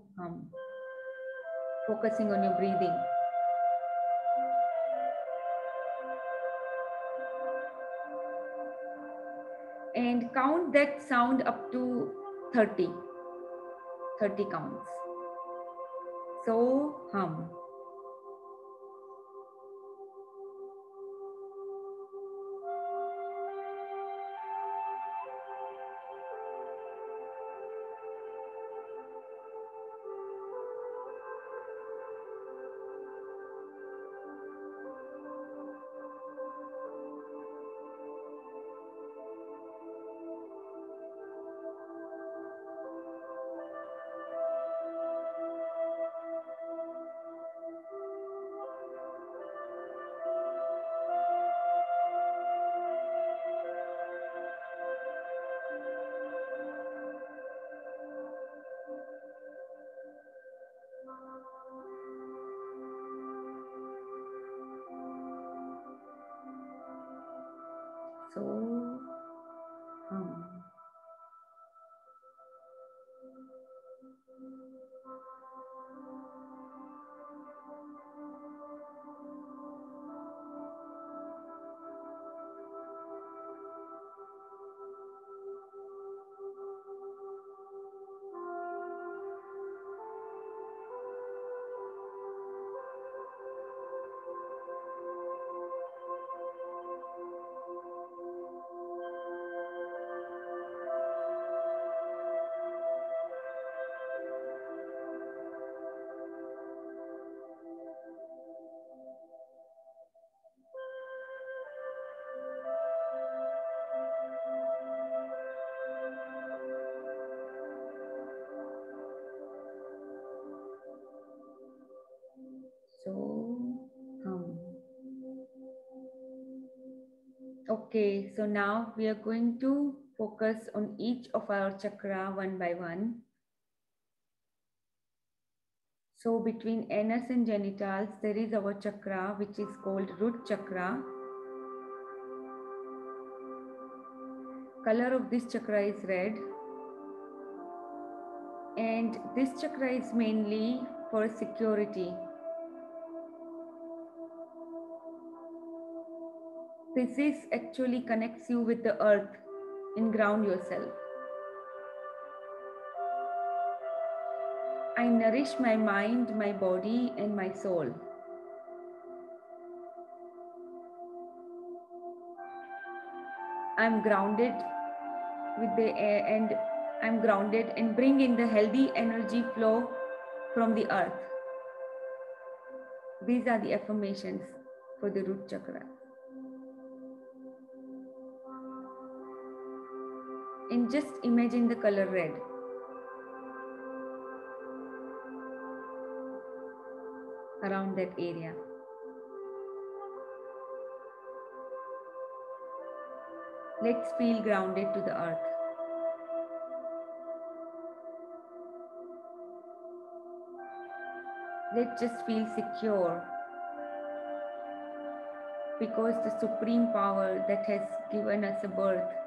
focusing on your breathing. And count that sound up to 30. 30 counts. So hum. So hum. So okay, so now we are going to focus on each of our chakra one by one. So between anus and genitals, there is our chakra, which is called root chakra. Color of this chakra is red. And this chakra is mainly for security. This is actually connects you with the earth and ground yourself. I nourish my mind, my body, and my soul. I'm grounded with the air, and I'm grounded and bring in the healthy energy flow from the earth. These are the affirmations for the root chakra. And just imagine the color red. Around that area. Let's feel grounded to the earth. Let's just feel secure, because the supreme power that has given us a birth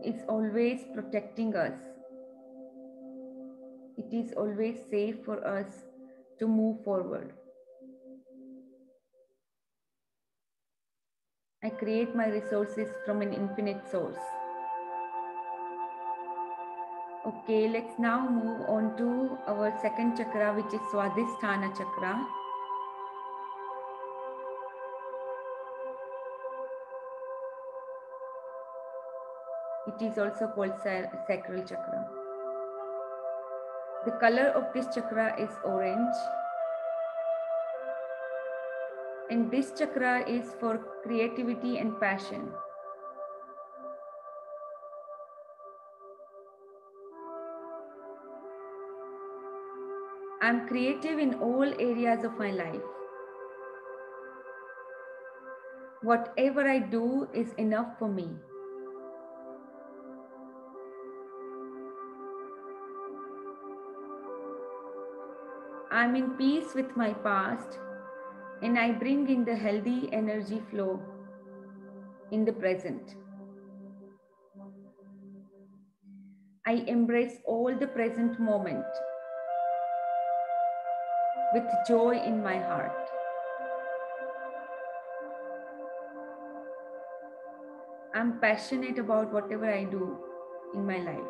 is always protecting us. It is always safe for us to move forward. I create my resources from an infinite source. Okay, let's now move on to our second chakra, which is Swadhisthana chakra. It is also called sacral chakra. The color of this chakra is orange. And this chakra is for creativity and passion. I'm creative in all areas of my life. Whatever I do is enough for me. I'm in peace with my past And I bring in the healthy energy flow in the present. I embrace all the present moment with joy in my heart. I'm passionate about whatever I do in my life.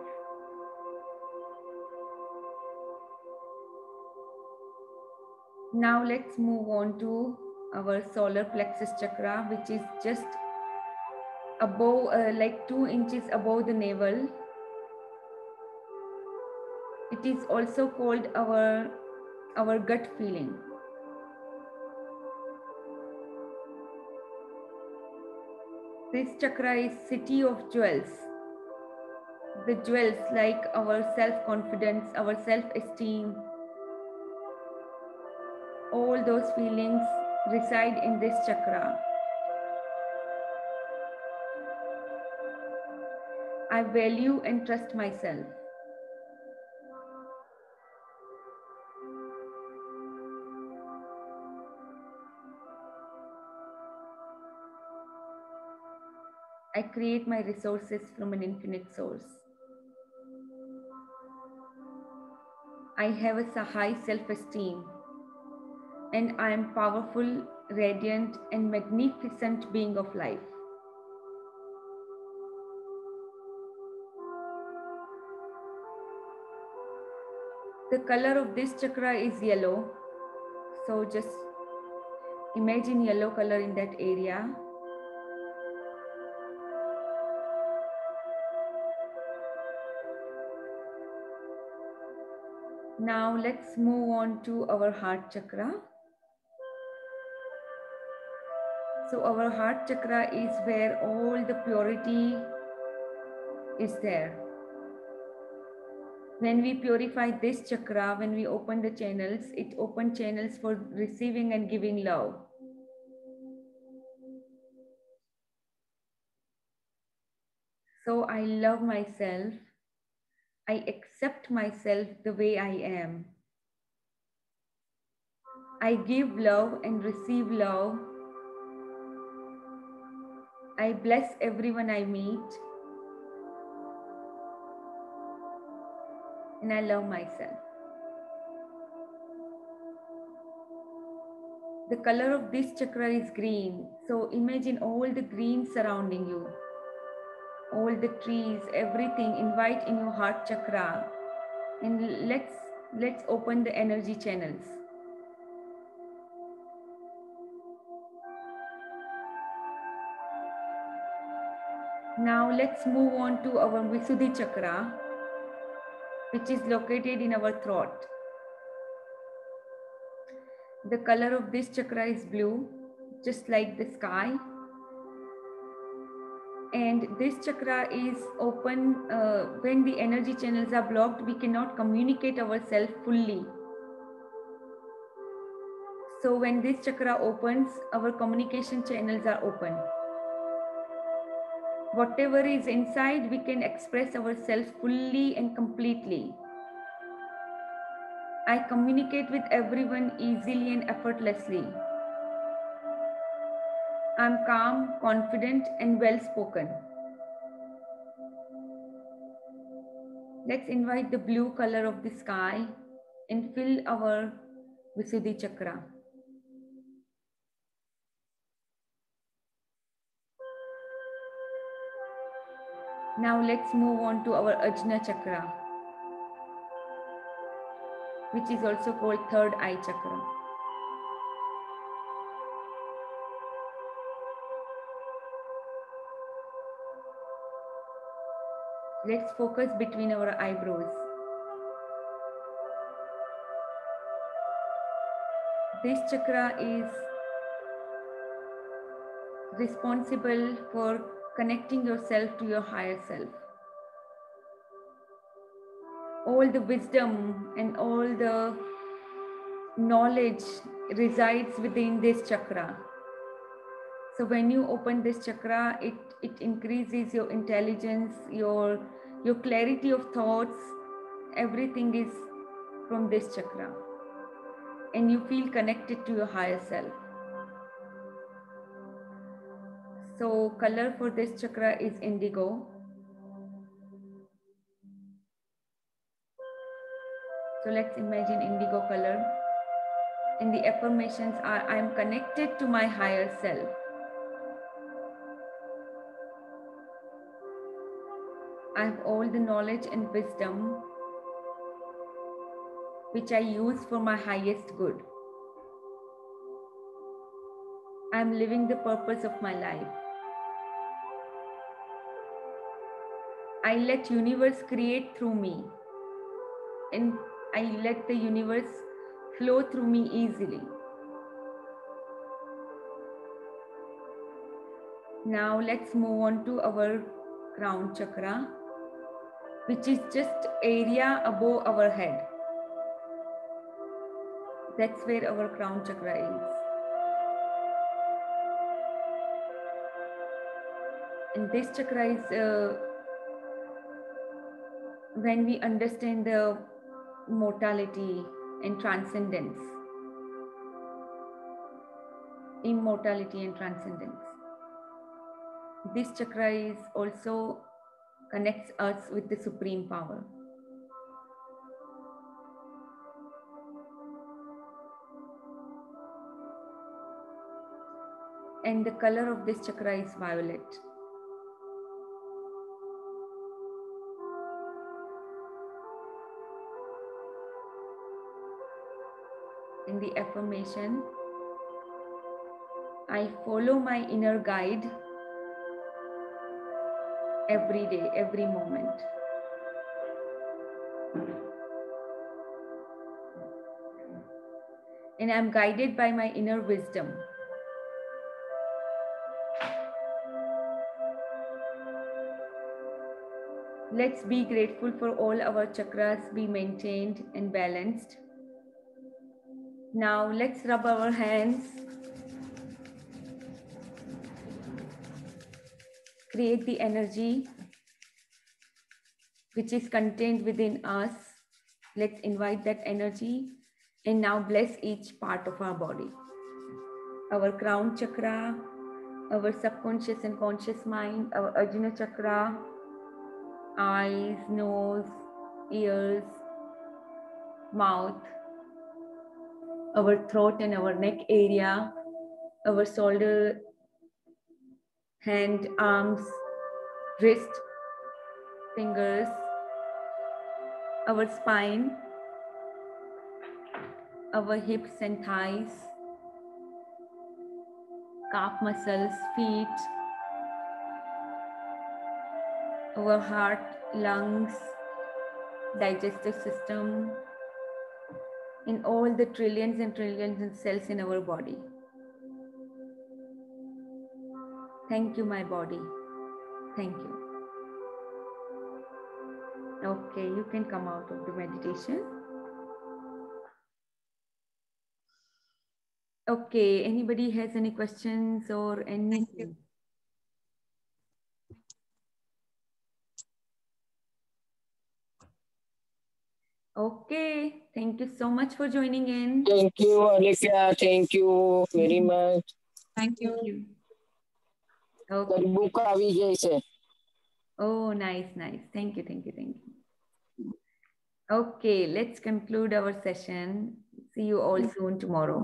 Now let's move on to our solar plexus chakra, which is just above, like 2 inches above the navel. It is also called our gut feeling. This chakra is city of jewels. The jewels like our self-confidence, our self-esteem, all those feelings reside in this chakra. I value and trust myself. I create my resources from an infinite source. I have a high self-esteem, and I am powerful, radiant, and magnificent being of life. The color of this chakra is yellow. So just imagine yellow color in that area. Now let's move on to our heart chakra. So our heart chakra is where all the purity is there. When we purify this chakra, when we open the channels, it opens channels for receiving and giving love. So I love myself. I accept myself the way I am. I give love and receive love. I bless everyone I meet. And I love myself. The color of this chakra is green. So imagine all the green surrounding you. All the trees, everything, invite in your heart chakra. And let's open the energy channels. Now let's move on to our Visuddhi chakra, which is located in our throat. The color of this chakra is blue, just like the sky. And this chakra is open. When the energy channels are blocked, we cannot communicate ourselves fully. So when this chakra opens, our communication channels are open. Whatever is inside, we can express ourselves fully and completely. I communicate with everyone easily and effortlessly. I'm calm, confident, and well-spoken. Let's invite the blue color of the sky and fill our Visuddhi chakra. Now let's move on to our Ajna chakra, which is also called third eye chakra. Let's focus between our eyebrows. This chakra is responsible for connecting yourself to your higher self. All the wisdom and all the knowledge resides within this chakra. So when you open this chakra, it increases your intelligence, your clarity of thoughts. Everything is from this chakra. And you feel connected to your higher self. So color for this chakra is indigo. So let's imagine indigo color. And the affirmations are, I am connected to my higher self. I have all the knowledge and wisdom which I use for my highest good. I am living the purpose of my life. I let universe create through me, and I let the universe flow through me easily. Now let's move on to our crown chakra, which is just area above our head. That's where our crown chakra is. And this chakra is when we understand the mortality and transcendence. Immortality and transcendence. This chakra is also connects us with the supreme power. And the color of this chakra is violet. In the affirmation, I follow my inner guide every day, every moment. And I'm guided by my inner wisdom. Let's be grateful for all our chakras be maintained and balanced. Now let's rub our hands. Create the energy which is contained within us. Let's invite that energy and now bless each part of our body. Our crown chakra, our subconscious and conscious mind, our Ajna chakra, eyes, nose, ears, mouth, our throat and our neck area, our shoulder, hand, arms, wrist, fingers, our spine, our hips and thighs, calf muscles, feet, our heart, lungs, digestive system, in all the trillions and trillions of cells in our body. Thank you, my body. Thank you. Okay, you can come out of the meditation. Okay, anybody has any questions or anything? Okay, thank you so much for joining in. Thank you, Olivia. Thank you very much. Thank you. Okay. Book આવી જાય છે. Oh, nice, nice. Thank you, thank you, thank you. Okay, let's conclude our session. See you all soon tomorrow.